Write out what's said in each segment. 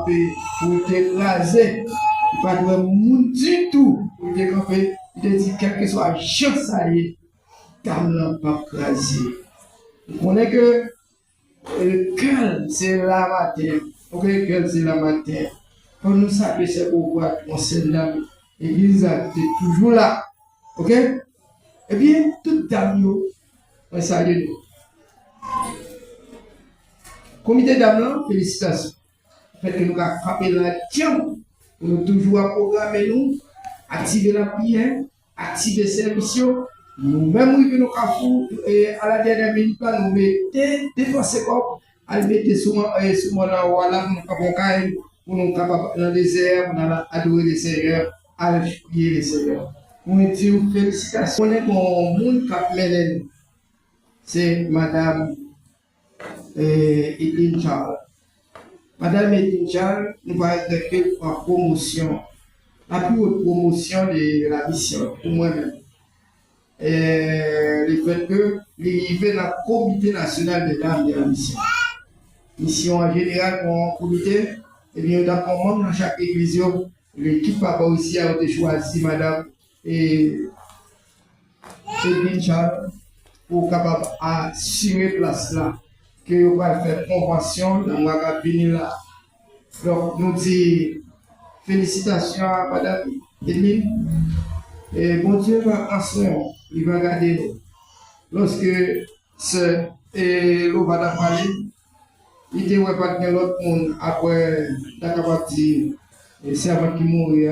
camper pour t'écraser. Pas de monde du tout pour te camper. Il te dit quel que soit la chance ça y est, dame n'a pas écrasé. Vous connaissez que le cœur c'est la matière. Ok, le cœur c'est la matière. Quand nous savons c'est pourquoi on s'est dame, l'église est toujours là. Ok? Eh bien, toute dame, on salue nous. Comité d'âme, félicitations. Fait que nous avons frappé la tienne pour nous toujours programmer nous, activer la prière, activer les services. Nous-mêmes, nous avons fait à la dernière minute, nous mettons dépenser comme, à mettre souvent pour nous capables dans le désert, pour nous adorer le Seigneur, à prier le Seigneur. Nous disons félicitations. On est mon monde qui mène, c'est Madame Edine Charles. Madame Edine Charles, nous va être en promotion, la plus haute promotion de la mission, pour moi-même. Le fait que l'arrivée dans le comité national des dames de la mission. Mission en général, mon comité, et bien, on dans chaque église, l'équipe a aussi été choisi, Madame Edine Charles, pour capable assurer place là. Que vous allez faire convention dans le venir là. Donc, nous disons félicitations à Madame Edine. Et bon Dieu va en soin, il va garder nous. Lorsque l'eau va parler, il ne devrait pas de l'autre monde après la dire le servant qui mourit,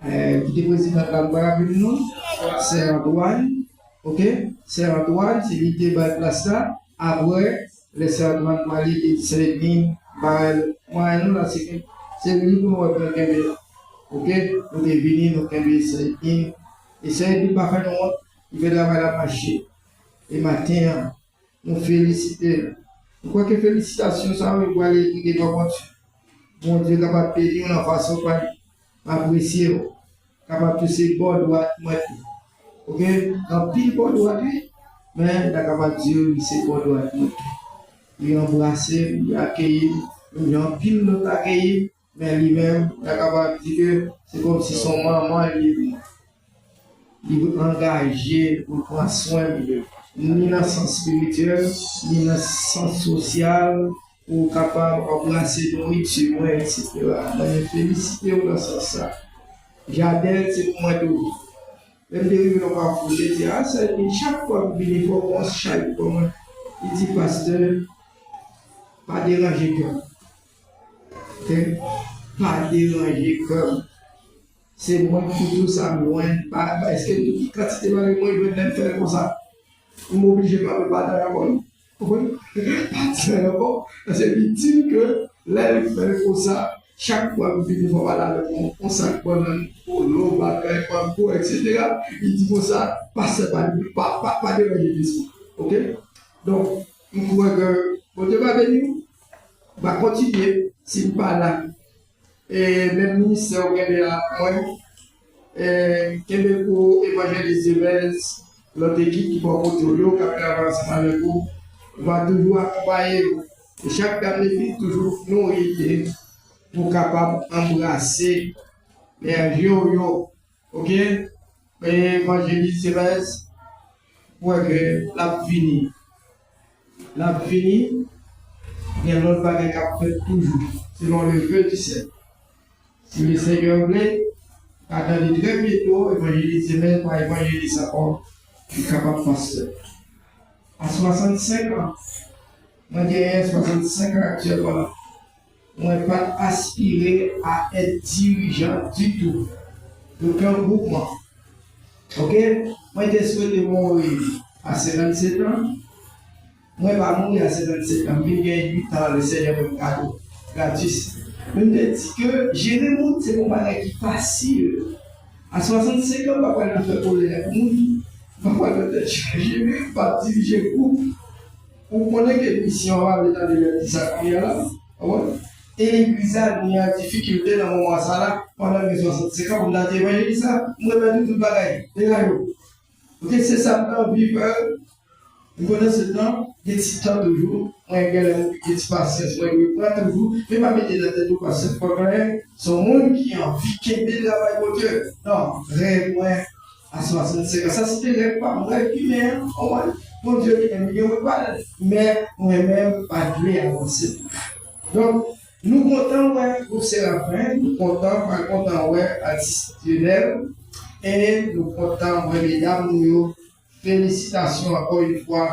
qui est président de la Barabine, c'est Antoine. Ok? C'est Antoine, c'est l'idée de la place là. Après, les servants de Mali et Sélédine, moi, nous, là, c'est lui pour nous reprendre. Ok? Nous devons venir, nous devons Sélédine. Et Sélédine, pas faire nous, il va la marcher. Et matin, nous félicitons. Je crois que félicitations, ça veut dire qu'il doit continuer. Mon Dieu, capable de payer une façon pour apprécier, capable de se bon droit, ok? Dans pile bon droit, mais capable de dire c'est bon droit. Il embrasser, il accueillir, il en pile l'autre accueillir, mais lui-même, il est capable de dire que c'est comme si son maman, il veut engager pour prendre soin de ni dans le sens spirituel, ni dans le sens social, ou capable d'embrasser nourriture, etc. Je félicite dans ce sens. J'adhère, c'est pour moi tout. Même des gens qui n'ont pas fouillé, ils disent, chaque fois que je viens, on se chaque pour moi. Il dit, pasteur, pas déranger comme. Pas déranger comme. C'est moi qui tout ça loin. Est-ce que quand tu es mal, moi, je vais faire comme ça. Je m'oblige pas de pas dans la bonne. C'est bon. C'est victime que là, il fait comme ça. Chaque fois que je vais là, on s'accorde pour l'eau, etc. Il dit comme ça, pas déranger l'esprit. Ok? Donc, je crois que pour Dieu va venir, va continuer s'il pas là. Et même ministère au Québec, Québec pour évangéliser l'autre équipe qui va porter au lieu, qui va avancer avec vous, va toujours accompagner vous. Et chaque dame de vie toujours nourrir pour capable d'embrasser les yo-yo. Ok? Et évangéliser pour que la fini. La fini, il y a l'autre bagage qui fait toujours, selon le vœu du Seigneur. Si le Seigneur voulait, attendez très bientôt, évangéliser même par évangéliser encore, je suis capable de faire ça. À 65 ans, moi j'ai 65 ans actuellement, moi je n'ai pas aspiré à être dirigeant du tout, d'aucun groupement. Ok? Moi j'ai souhaité mourir à 57 ans, moi je ne vais pas mourir à 57 ans, mais j'ai 8 ans, le Seigneur me cadeau, gratuit. Je me dis que gérer le monde, c'est mon bagage qui est facile. À 65 ans, papa n'a fait pour les monde. Papa n'a chargé, pas diriger le groupe. On connaît que les missions va aller dans les disciplines là. Et l'église a une difficulté dans le moment là, pendant les 65 ans, on a dit, ça, on a dit tout le bagage. Et là, c'est ça, on vit Pendant ce temps, il y a des temps toujours, moi, il y a des patience, moi, je prends toujours, mais pas mettre dans la tête parce que c'est un monde qui a envie de quitter la travail pour Dieu. Non, rêve, moi, à 65 ans, ça c'était rêve pas, moi, qui m'aime, mon Dieu qui m'aime, je ne pas, mais moi-même, pas de avancer. Donc, nous comptons, ouais, pour Séraphin, nous comptons, par contre, ouais, additionnel, et nous comptons, ouais, mesdames, nous, félicitations encore une fois.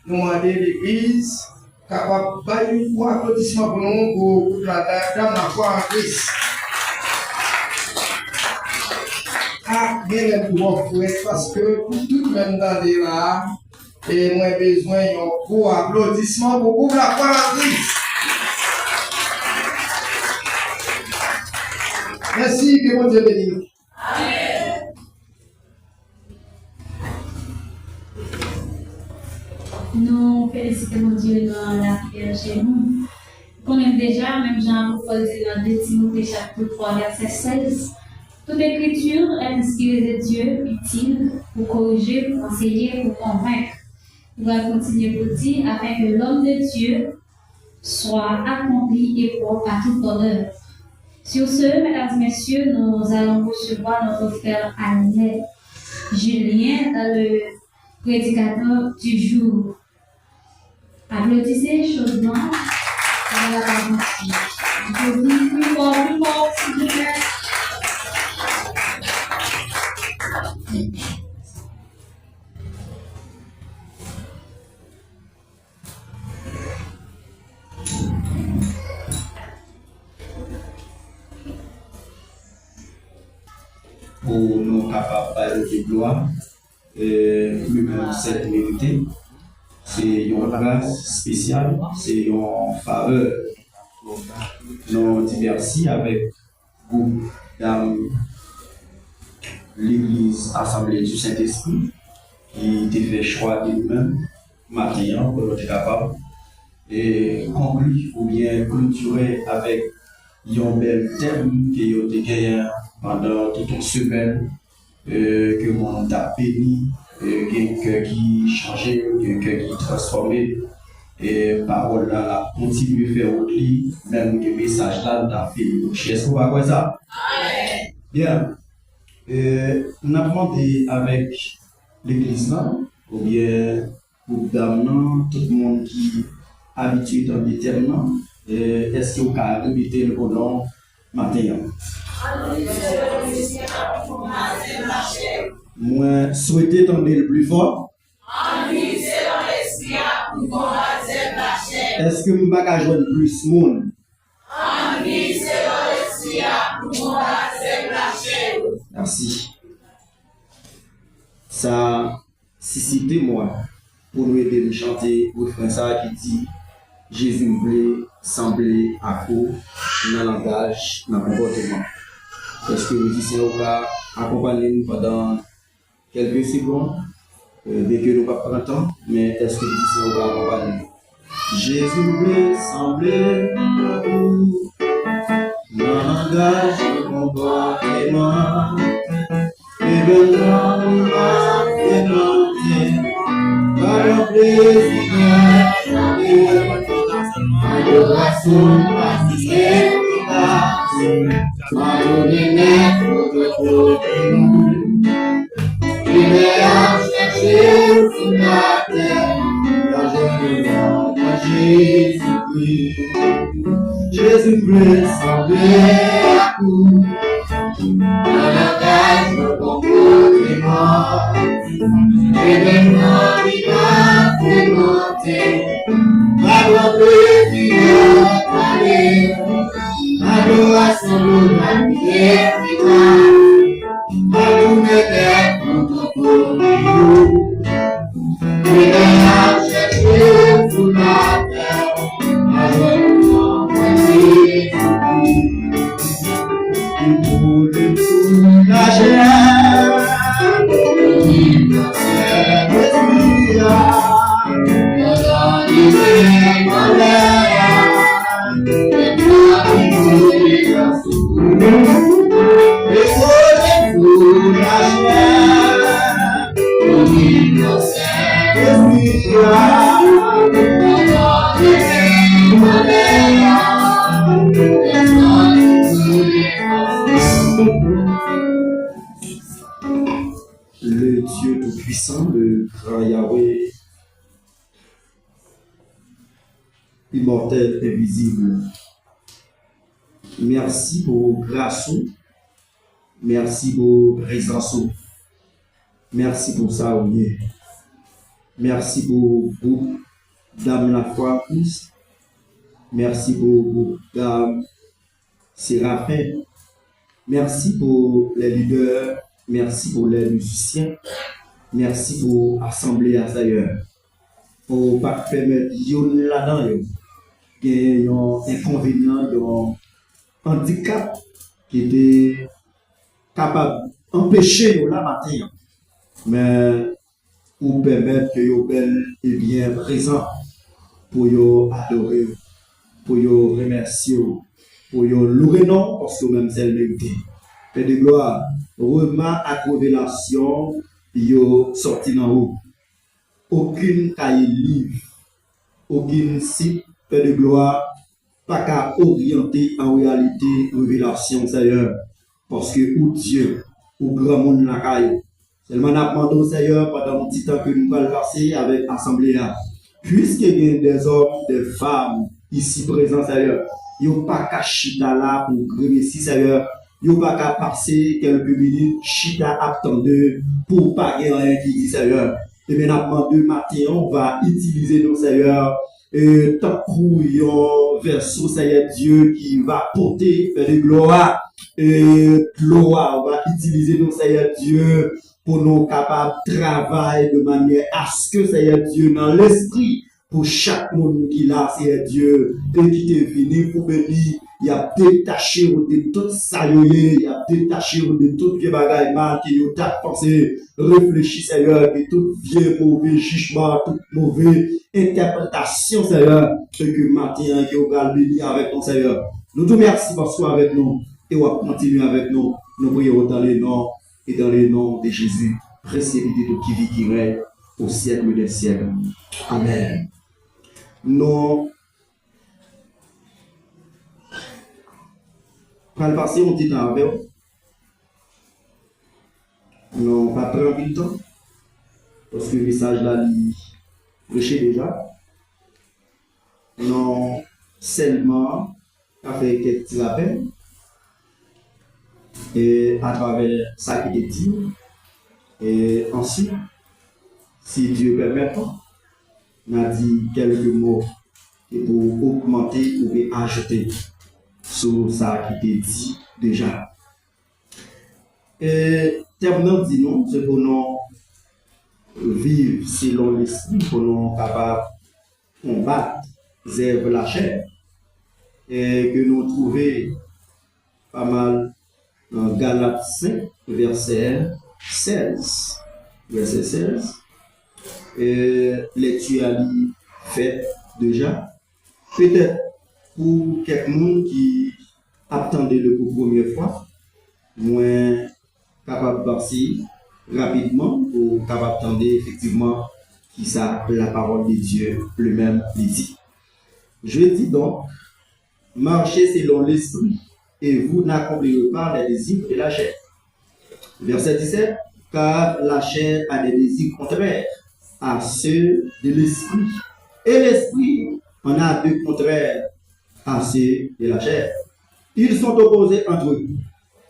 Nous demandons l'église capable de faire une fois applaudissement pour nous pour la dame la foi en Christ. Ah, bien le pouvoir parce que tout le monde dans les là, et moi besoin d'un gros applaudissement pour la foi en Christ. Merci, que mon Dieu bénisse. Nous félicitons Dieu dans la prière chez nous. Qu'on aime déjà, même Jean-Paul dit dans 2 Timothée chapitre 3, verset 16, toute écriture est inspirée de Dieu, utile pour corriger, pour enseigner, pour convaincre. Il va continuer pour dire, afin que l'homme de Dieu soit accompli et propre à toute bonne œuvre. Sur ce, mesdames et messieurs, nous allons recevoir notre frère Annette Julien, le prédicateur du jour. Applaudissez chaudement pour la parole. Je vous dis plus fort, s'il vous plaît. Pour nous capables de gloire, nous-mêmes cette vérité. C'est une grâce spéciale, c'est une faveur. Nous disons merci avec vous, dans l'Église Assemblée du Saint-Esprit, qui a fait choix de nous-mêmes, maintenant, pour être capable de conclure ou bien clôturer avec un bel thème qui a été gagné pendant toute une semaine, que mon a béni. Un cœur qui changeait, un cœur qui transformait, et parole là, continue à faire autre lit, même que message là, t'as fait. Est-ce qu'on va voir ça? Bien. Nous avons demandé avec l'église là, ou bien pour dame, tout le monde qui est habitué dans les termes, est-ce que vous pouvez répéter le nom matin? Moi, souhaitez tomber le plus fort. Est-ce que je ne peux pas jouer plus monde? Merci. Ça, suscité moi pour nous aider à chanter au français qui dit Jésus me plaît, semblé à coup, dans le langage, dans le comportement. Est-ce que vous dites que va accompagner nous pendant quelques secondes, dès que nous ne pas prendre temps, mais est-ce que vous dites que vous va accompagner nous? Jésus me plaît, semblé à vous, dans le langage, dans le comportement. Et maintenant, nous va présenter par le plaisir adoration, Jésus plaît, semblé à vous, dans la cage de comportement. Événement qui va présenter, par le plaisir d'aller. Adoration de la prière qui va, à nous mettre notre corps. Et à chercher sous la terre, avec mon Jésus. Pour le tout la chair, il va faire le dans l'idée dans l'air. Le Dieu Tout-Puissant, le grand Yahweh, immortel, invisible. Merci pour grâce, merci pour présence, merci pour ça, oui. Merci pour vous, Dame la foi Christ. Merci pour vous, Dame Séraphin. Merci pour les leaders. Merci pour les musiciens. Merci pour l'Assemblée à d'ailleurs. Pour ne pas permettre yon là-dedans, il y a un inconvénient, un handicap qui était capable d'empêcher là matin. Mais pour permettre que vous bel et bien présent pour vous adorer, pour vous remercier, pour vous louer non parce que même c'est le mérité. Père de gloire, remarque à révélation, vous sorti d'en haut. Aucune cahier livre, aucun site, Père de gloire, pas qu'à orienter en réalité révélation, Seigneur. Parce que ou Dieu, ou grand monde la caille. Seulement n'a demandé Seigneur pendant un petit temps que nous allons passer avec l'Assemblée. Puisqu'il y a des hommes, des femmes ici présents, Seigneur, ils n'ont pas qu'à chita là pour remercier, Seigneur. Ils n'ont pas qu'à passer quelques minutes, chita attendre pour pas gagner rien qui dit, Seigneur. Et bien, maintenant, de matin, on va utiliser nos Seigneur, tant qu'on verso, Seigneur Dieu, qui va porter de gloire. Et gloire, on va utiliser nos Seigneur Dieu pour nous capables de travailler de manière à ce que Seigneur Dieu, dans l'esprit, pour chaque monde qui l'a, Seigneur Dieu, et qui est venu pour bénir, il a détaché de tout ça, il a détaché de tout vieux bagaille mal qui a pensé, réfléchi, Seigneur, de tout vieux mauvais jugement, toute mauvaise interprétation, Seigneur, ce que matin, qui va bénir avec ton Seigneur. Nous te remercions parce que tu es avec nous, et on va continuer avec nous. Nous prions dans les noms et dans le nom de Jésus, précédé de qui vit, qui règne au siècle des siècles. Amen. Nous allons passer un petit temps avec vous. Nous ne pas prendre le temps, parce que le message là, il prêché déjà. Nous seulement fait quelques petits rappels. Et à travers ça qui est dit, et ensuite, si Dieu permet, on a dit quelques mots pour augmenter ou ajouter sur ça qui est dit déjà. Et terminant, dit non, c'est pour nous vivre selon l'esprit, pour nous capables de combattre vers la chair, et que nous trouvions pas mal dans Galates 5, verset 16. Verset 16. Lecture à fait déjà. Peut-être pour quelqu'un qui attendait le pour première fois, moins capable de passer rapidement ou capable d'attendre effectivement qui ça la parole de Dieu lui-même dit. Je dis donc, marchez selon l'esprit et vous n'accomplirez pas les désirs de la chair. Verset 17, car la chair a des désirs contraires à ceux de l'esprit. Et l'esprit en a deux contraires à ceux de la chair. Ils sont opposés entre eux,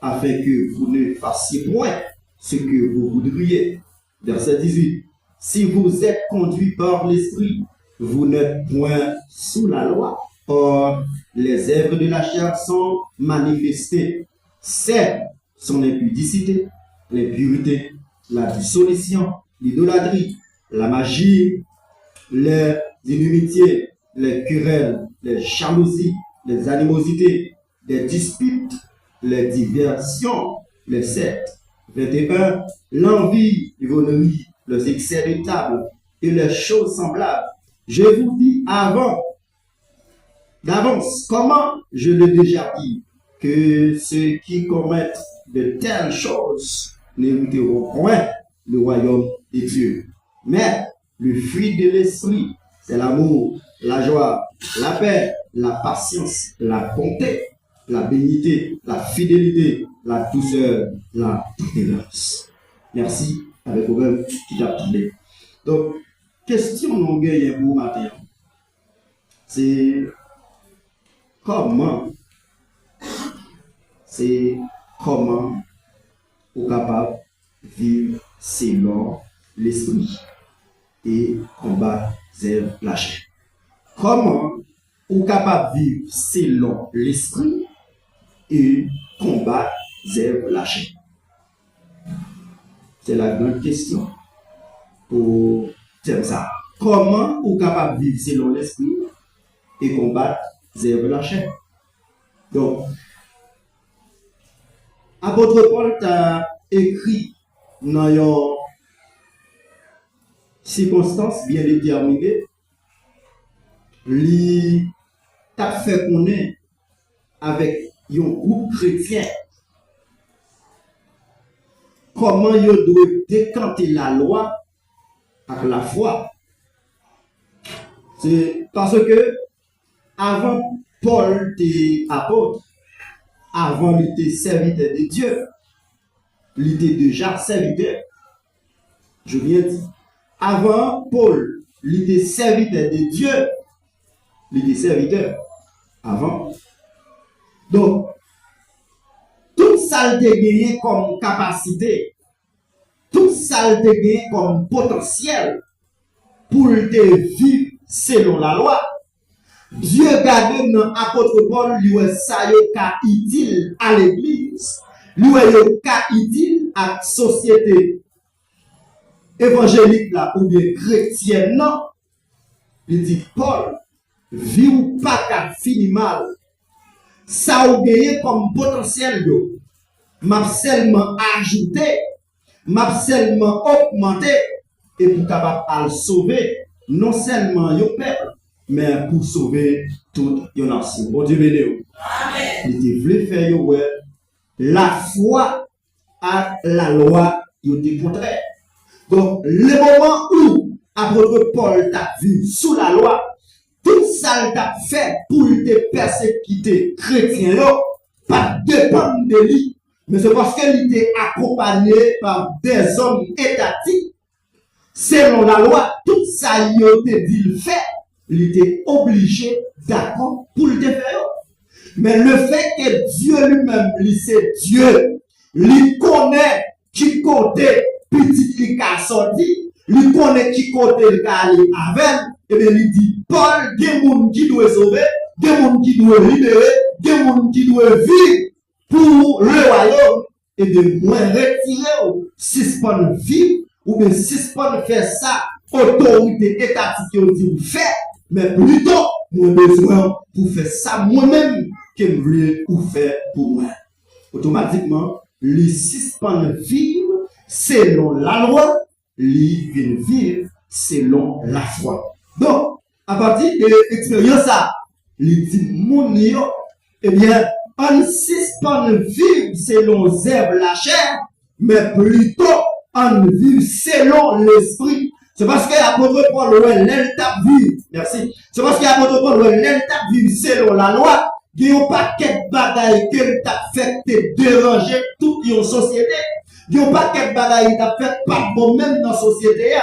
afin que vous ne fassiez point ce que vous voudriez. Verset 18, si vous êtes conduit par l'esprit, vous n'êtes point sous la loi. Or, les œuvres de la chair sont manifestées. C'est son impudicité, l'impureté, la dissolution, l'idolâtrie, la magie, les inimitiés, les querelles, les jalousies, les animosités, les disputes, les diversions, les sectes. 21. L'envie, l'ivrognerie, les excès de table et les choses semblables. Je vous dis d'avance, comment je l'ai déjà dit, que ceux qui commettent de telles choses n'hériteront point le royaume de Dieu. Mais Le fruit de l'esprit, c'est l'amour, la joie, la paix, la patience, la bonté, la bénignité, la fidélité, la douceur, la tolérance. Merci avec vous-même qui t'attendez. Donc, question non gagnée pour matin, c'est comment vous capable de vivre selon l'esprit et combattre la chair. Comment vous capable de vivre selon l'esprit et combattre la chair? C'est la grande question pour dire ça. Comment vous capable de vivre selon l'esprit et combattre la chair? Donc, apôtre Paul t'a écrit dans une circonstance bien déterminée. Il t'a fait connaître avec un groupe chrétien comment il doit décanter la loi avec la foi. C'est parce que avant Paul était apôtre, avant il était serviteur de Dieu, il était déjà serviteur. Je viens de dire, avant Paul, il était serviteur de Dieu, il était serviteur avant. Donc, tout ça il a gagné comme capacité, tout ça il a gagné comme potentiel pour te vivre selon la loi. Dieu garde dans l'apôtre Paul, lui ça yo ka utile à l'église, lui yo ka utile à la société évangélique là ou bien chrétienne non. Il dit Paul, vie ou pas qu'à fini mal. Ça ou gagné comme potentiel yo. M'a seulement ajouté, m'a seulement augmenté et pour capable à sauver non seulement yo peuple mais pour sauver toute une nation. Bon Dieu béni. Amen. Il voulait faire la foi à la loi il contraire. Donc le moment où apôtre Paul t'a vu sous la loi, tout ça il t'a fait pour te persécuter chrétien pas dépendre de lui, mais c'est parce qu'il était accompagné par des hommes étatiques. Selon la loi, tout ça il était dit le fait. Il était obligé d'accord pour le faire. Mais le fait que Dieu lui-même, c'est Dieu, il connaît qui côté petit qui a sorti, il connaît qui côté il a allé avec, et bien il dit, Paul, il y a des gens qui doivent sauver, il y a des gens qui doivent libérer, il y a des gens qui doivent vivre pour le royaume, et bien moi retirer, suspendre vivre, ou bien suspendre faire ça, autorité étatique qui dit vous faire. Mais plutôt, moi besoin pour faire ça moi-même que je voulais faire pour moi. Automatiquement, les suspend vivre selon la loi, les viennent vivre selon la foi. Donc, à partir de l'expérience, les dit mon eh bien, on suspend vivre selon zèbre la chair, mais plutôt on vit selon l'esprit. C'est parce que l'apôtre Paul l'entap vivre. Merci. C'est parce que l'apôtre Paul l'entap vivre selon la loi. Il n'y a pas de bagaille que t'a fait te déranger toute une société. Il n'y a pas de bagaille qui t'a fait pas bon même dans la société.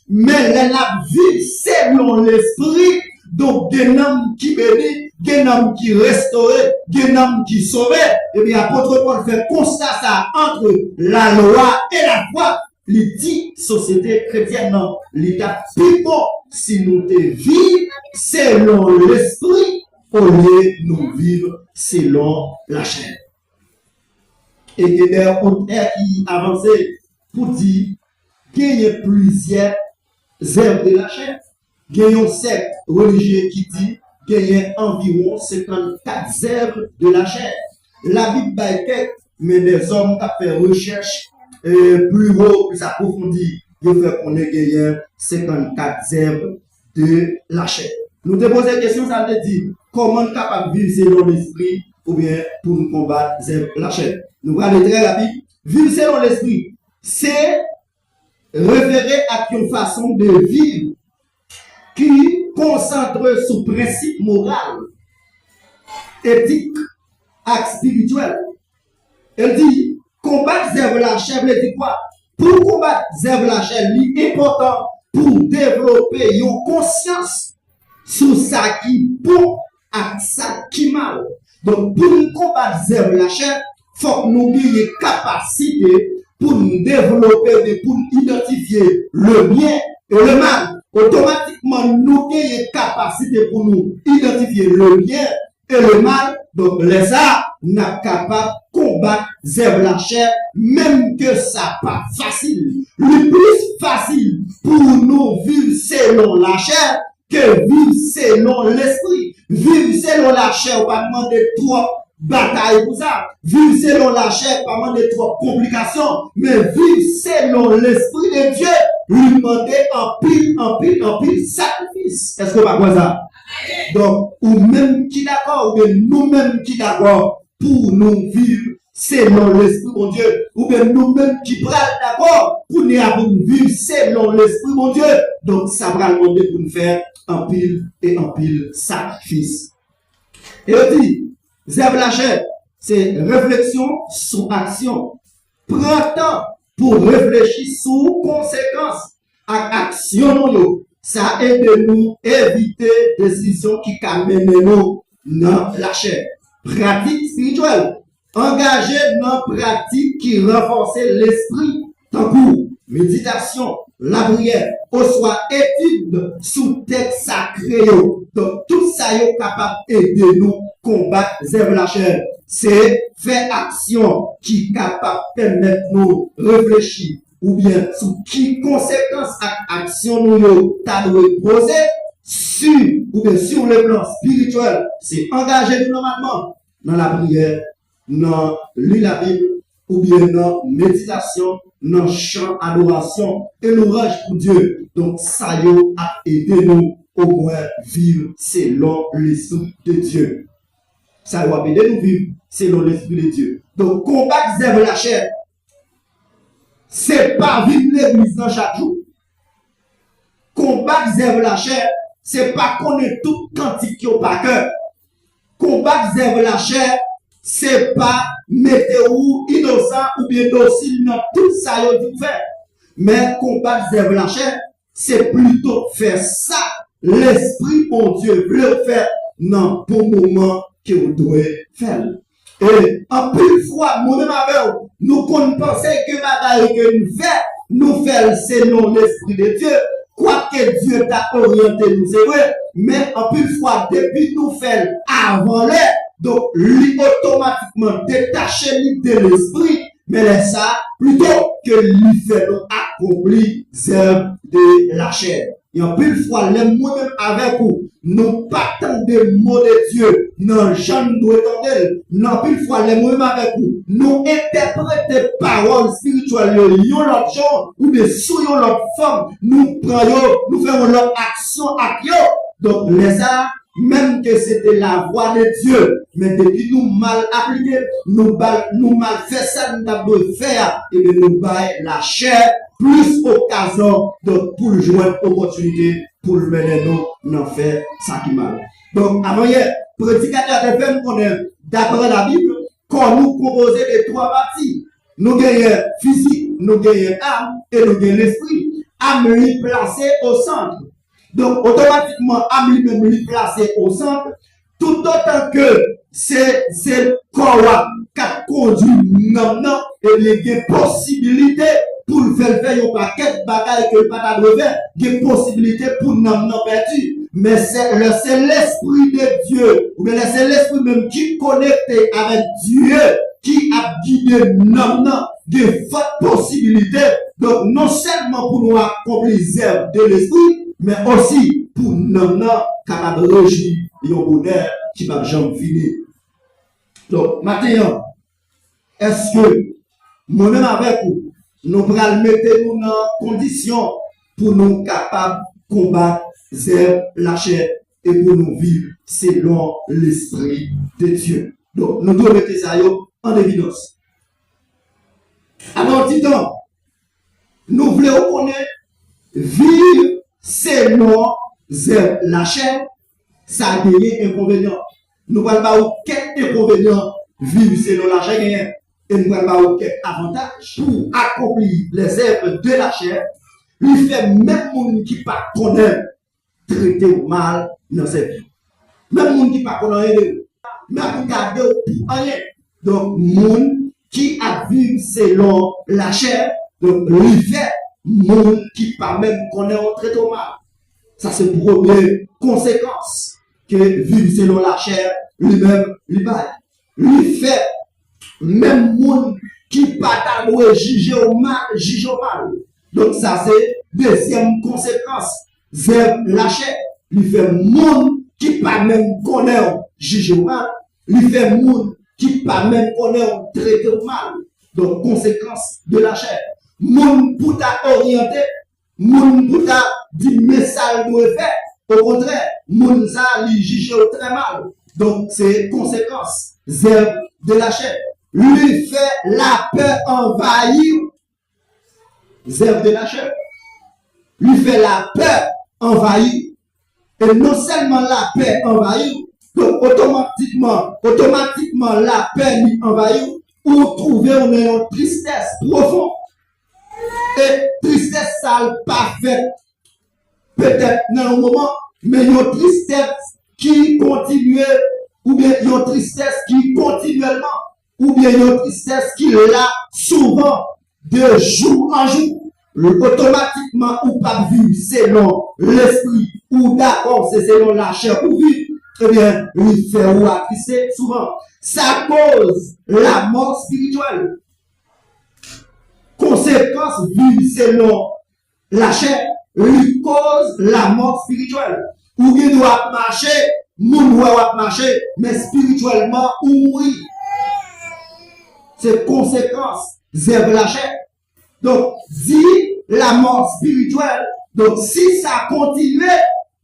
Mais l'entap vivre selon l'esprit. Donc, il y a un homme qui bénit, il y a un homme qui restaure, il y a un homme qui sauve. Et bien, l'apôtre Paul fait constat ça entre la loi et la foi. Il dit, société chrétienne, non, l'état plus bon si nous te vivons selon l'esprit au lieu de nous vivre selon la chair. Et il y a des auteurs qui avançaient pour dire qu'il y a plusieurs œuvres de la chair. Il y a un secte religieux qui dit qu'il y a environ 54 œuvres de la chair. La Bible est mais des hommes qui fait recherche plus haut, plus approfondi, il fait qu'on ait gagné 54 œuvres de la chair. Nous te posons la question, ça veut dire comment nous sommes capables de vivre selon l'esprit ou bien pour nous combattre la chair. Nous allons aller très rapide. Vivre selon l'esprit, c'est référé à une façon de vivre qui concentre sur principe moral, éthique et spirituel. Elle dit, combattre zèbre la chair, elle dit quoi? Pour combattre zèbre la chair, il est important pour développer une conscience sur ça qui bon et ça qui mal. Donc, pour nous combattre zèbre la chair, il faut que nous ayons capacité pour nous développer, pour nous identifier le bien et le mal. Automatiquement, nous avons capacité pour nous identifier le bien et le mal. Donc, les ça, nous sommes capables de combattre zèbre la chair, même que ça pas facile. Le plus facile pour nous vivre selon la chair que vivre selon l'esprit. Vivre selon la chair, on va demander trop bataille pour ça. Vivre selon la chair, pas demander trop complications. Mais vivre selon l'esprit de Dieu, lui demander en pile sacrifice. Est-ce que vous pas ça? Donc, ou même qui d'accord, ou bien nous-mêmes qui d'accord pour nous vivre selon l'esprit mon Dieu, ou bien nous-mêmes qui prenons d'accord pour nous vivre selon l'esprit mon Dieu. Donc, ça va demander pour nous faire en pile sacrifice. Et on dit, zèbre la chair, c'est réflexion sur action. Prends temps pour réfléchir sur conséquences à action. Ça aide nous éviter des décisions qui amènent nous dans la chair. Pratique spirituelle. Engager dans pratique qui renforce l'esprit. Tant que méditation, la prière, ou soit étude sous texte sacré. Donc tout ça est capable d'aider nous combattre zèbre la chair. C'est faire action qui est capable de permettre nous réfléchir ou bien sous qui conséquences à action nous t'avons posé sur ou bien sur le plan spirituel. C'est engager normalement dans la prière, dans lire la Bible ou bien dans méditation, dans chant, adoration et l'ouvrage pour Dieu. Donc ça a aidé nous au moins vivre selon l'esprit de Dieu. Ça va aider nous vivre selon l'esprit de Dieu. Donc combattre zèbre la chair, c'est pas vivre l'église dans chaque jour. Combattre zèbre la chair, c'est pas connaître tout quantique au par cœur. Combattre zèbre la chair, c'est pas mettre ou innocent ou bien docile dans tout ça vous faire. Mais combattre zèbre la chair, c'est plutôt faire ça. L'esprit, mon Dieu, veut faire dans bon moment que vous devez faire. Et en plus fois, moi-même avec vous, nous pensons que bagaille que nous faisons selon l'esprit de Dieu. Quoique Dieu t'a orienté nous, c'est vrai. Mais en plus fois, depuis nous faisons avant l'air, donc lui automatiquement détaché de l'esprit, mais laisse ça plutôt que lui fait nous accomplir zèbre de la chair. Et en plus fois, les moi-même avec vous, nous partons des mots de Dieu, non, j'en dois entendre. Non, plus fois, les moi-même avec vous, nous interprétons paroles spirituelles, yon l'autre chose, ou bien sous yon l'autre forme, nous prenons, nous faisons l'autre action à yo. Donc, les arts, même que c'était la voix de Dieu, mais depuis nous mal appliqués, nous mal fait ça, nous avons faire, et bien nous baillons la chair, plus occasion pour jouer opportunité pour mener nous dans faire ça qui mal. Donc, avant hier, prédicateur de fait, nous est d'après la Bible, quand nous composons de trois parties, nous gagnons physique, nous gagnons âme et nous gagnons l'esprit. Âme lui placée au centre. Donc, automatiquement, âme lui-même lui placée au centre, tout autant que c'est le corps qui a conduit non, et il y a des possibilités pour le faire un paquet de bagailles que le patate de faire, des possibilités pour non perdu. Mais c'est l'esprit de Dieu, ou bien c'est l'esprit même qui est connecté avec Dieu, qui a guidé non, des fortes possibilités. Donc, non seulement pour nous accomplir les œuvres de l'esprit, mais aussi pour non, capable de régir un bonheur qui va jamais finir. Donc, maintenant, est-ce que, moi-même avec vous, nous allons mettre nous dans condition pour nous capables de combattre la chair et pour nous vivre selon l'esprit de Dieu. Donc, nous devons mettre ça en évidence. Alors, dit-on, nous voulons connaître, vivre selon la chair, ça a des inconvénients. Nous ne voulons pas quel inconvénient vivre selon la chair, et nous ne voulons pas quel avantage pour accomplir les œuvres de la chair. Lui fait même monde qui pas connaît traiter mal dans sa vie. Même monde qui pas connaît même garder pour rien. Donc monde qui a vécu selon la chair, donc lui fait monde qui pas même connaît traiter mal. Ça c'est la première conséquence que vivre selon la chair lui-même lui baille. Lui fait même monde qui pas t'allouer juger au mal, juger au mal. Donc ça c'est deuxième conséquence. C'est la chair. Lui fait monde qui pas même connaît juger au mal. Lui fait monde qui pas même connaît traiter au mal. Donc conséquence de la chair. Monde pour t'orienter, monde pour t'a dit message doit faire. Au contraire, monde ça lui juge très mal. Donc c'est conséquence de la chair. Lui fait la peur envahir. Zèbre de la chair. Lui fait la peur envahir. Et non seulement la peur envahir, donc automatiquement la peur lui envahir, ou trouver une tristesse profonde. Et tristesse ça pas fait peut-être dans un moment, mais une tristesse qui continue, ou bien une tristesse qui continuellement, ou bien une tristesse qui l'a souvent de jour en jour. Automatiquement ou pas vivre selon l'esprit ou d'accord c'est selon la chair ou vivre, eh bien lui fait ou attrister souvent. Ça cause la mort spirituelle. Conséquence vivre selon la chair lui cause la mort spirituelle. Ou il doit marcher, moun doit marcher, mais spirituellement ou mourir. C'est conséquence de la chair. Donc, dit la mort spirituelle, donc si ça continue,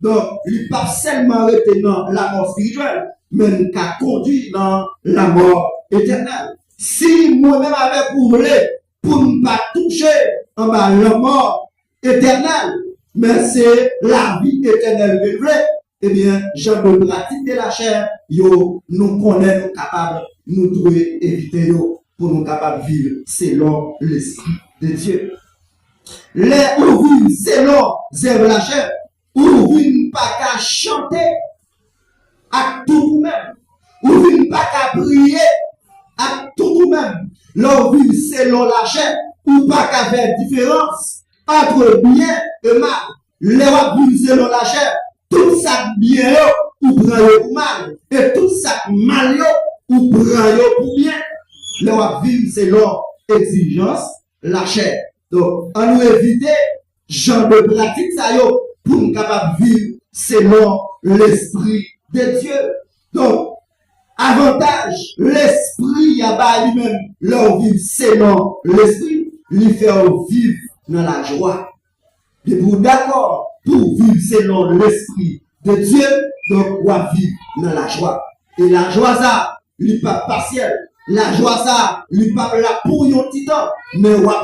donc il pas seulement rester dans la mort spirituelle, mais il a conduit dans la mort éternelle. Si moi-même avec vous voulez, pour ne pas toucher en bas la mort éternelle, mais c'est la vie éternelle que vous voulez, eh bien, genre de pratique de la chair, yo, nous connaissons, nous capables, nous devons éviter yo, pour nous capables de vivre selon l'esprit de Dieu. Les ouvriers selon la chair, ouvriers pas qu'à chanter à tout même, ouvriers pas qu'à prier à tout même, l'ouvrier selon la chair, ou pas qu'à faire différence entre bien et mal. Les ouvriers selon la chair, tout ça bien ou prend pour mal, et tout ça mal ou prend pour bien. Les ouvriers selon exigence la chair. Donc, on nous éviter genre de pratique ça yo pour nous capable vivre selon l'esprit de Dieu. Donc, avantage, l'esprit a pas lui-même leur vivre selon l'esprit, lui faire vivre dans la joie. Et pour d'accord, pour vivre selon l'esprit de Dieu, donc on va vivre dans la joie. Et la joie ça, lui pas partiel. La joie ça, lui pas là pour un petit temps, mais on va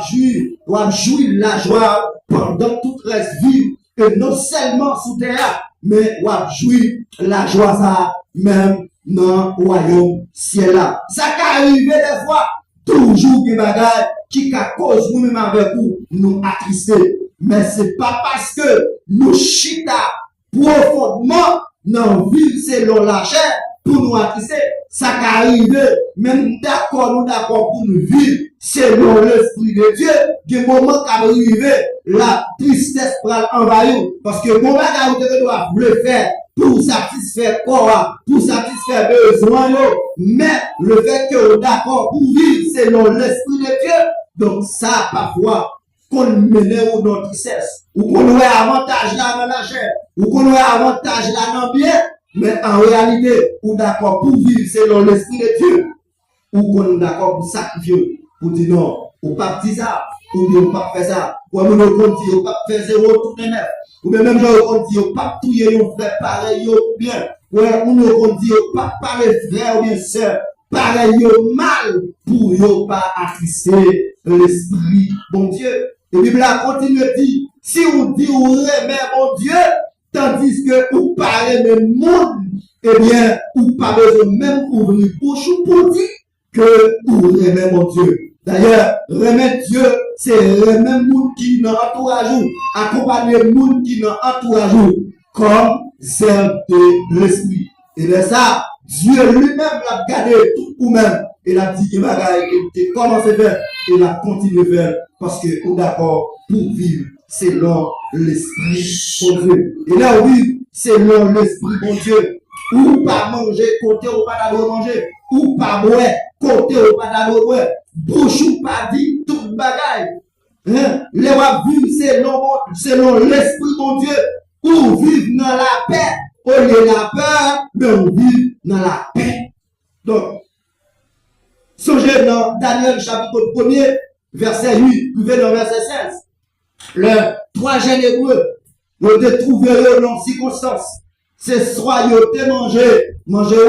jouir la joie pendant toute reste vie, et non seulement sous terre, mais on va jouir la joie ça, même dans le royaume ciel là. Ça peut arriver des fois, toujours des bagages qui cause nous-mêmes avec nous attrister. Mais c'est pas parce que nous chita profondément dans vie selon la chair pour nous attrister. Ça peut arriver, même d'accord, nous d'accord pour nous vivre selon l'esprit de Dieu, du moment qu'à arriver, la tristesse pour envahir. Parce que mon bagage vous doit le faire pour satisfaire corps, pour satisfaire besoin, mais le fait que vous d'accord pour vivre selon l'esprit de Dieu, donc ça parfois qu'on mène ou notre tristesse, ou qu'on ait avantage là dans la chair, ou qu'on ait avantage là dans le bien, mais en réalité, ou d'accord pour vivre selon l'esprit de Dieu, ou qu'on est d'accord pour sacrifier, pour dire non, ou pas petit ça, ou bien ou pas faire ça, ou bien ou pas faire zéro tout de neuf, ou bien même on dit ou pas tout yon frère pareil ou bien, ou on dit ou pas parler frère ou bien sœur, pareil ou mal, pour yon pas attrister l'esprit, bon Dieu. Et la Bible continue de dire, si vous dites vous aimez mon Dieu, tandis que vous parlez de monde, eh bien, vous pas besoin même ouvrir bouche pour dire que vous aimez mon Dieu. D'ailleurs, remettre Dieu, c'est remettre le monde qui n'a entourage, accompagner le monde qui n'a entourage, comme zèle de l'esprit. Et de ça, Dieu lui-même l'a gardé tout ou même. Il a dit que bagaille, il a commencé à faire, il a continué à faire, parce que on est d'accord pour vivre selon l'esprit de Dieu. Et là, oui, selon l'esprit de Dieu. Ou pas manger, côté ou pas d'aller manger. Ou pas boire, côté ou pas d'aller boire. Bouche ou pas dit, tout bagaille. Hein? Les wap vivre selon l'esprit de Dieu. Ou vivre dans la paix. Au lieu de la peur, mais on vit dans la paix. Donc, songez dans Daniel chapitre 1er, verset 8, puis dans verset 16. Le 3 jeunes hébreux, ils ont trouvé dans circonstance. C'est soit ils ont mangé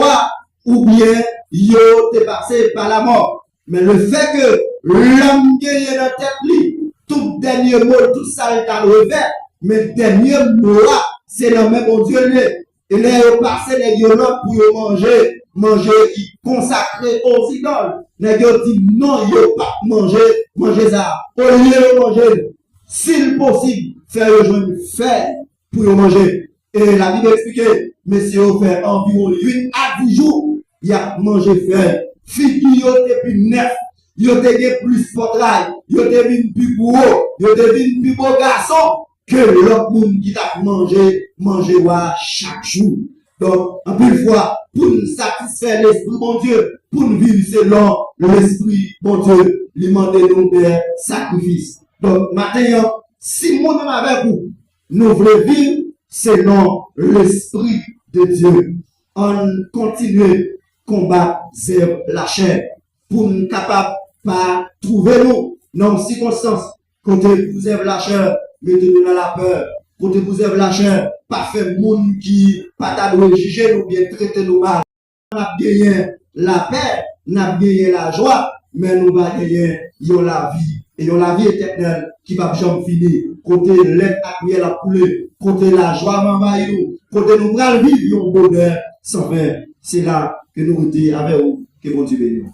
ou bien ils ont passé par la mort. Mais le fait que l'homme gagne dans tête lui, tout dernier mot, tout ça est à revers, mais le dernier mot là, c'est le même bon Dieu. Et là, ils ont passé les violents pour manger qui consacré aux idoles. Les gens disent non, ils n'ont pas manger ça. Au lieu de manger, s'il possible, faire faire pour manger. Et la Bible explique, messieurs, fait environ 8 à 10 jours, il a mangé fer. Figure, yo te plus neuf, yo te plus potrail, yo te plus gros, yo te plus beau garçon que l'autre monde qui t'a mangé chaque jour. Donc, en plus fois, pour nous satisfaire l'esprit bon Dieu, pour nous vivre selon l'esprit bon Dieu, lui demander nous des sacrifices. Donc, maintenant, si nous sommes avec vous, nous voulons vivre selon l'esprit de Dieu. On continue combattre la chair pour nous capables de trouver nous dans les circonstances. Quand vous avez la chair, mettez-nous dans la peur. Quand vous avez la chair, pas faire monde qui pas t'adouer juger nous bien traiter nous mal. On a gagné la paix, on a gagné la joie, mais nous va gagner la vie. Et la vie éternelle qui va jamais finir. Côté l'aide à couler la coulée, côté la joie m'envahir, côté nous va vivre un bonheur sans fin. C'est là que nous disons avec vous que bon Dieu bénisse.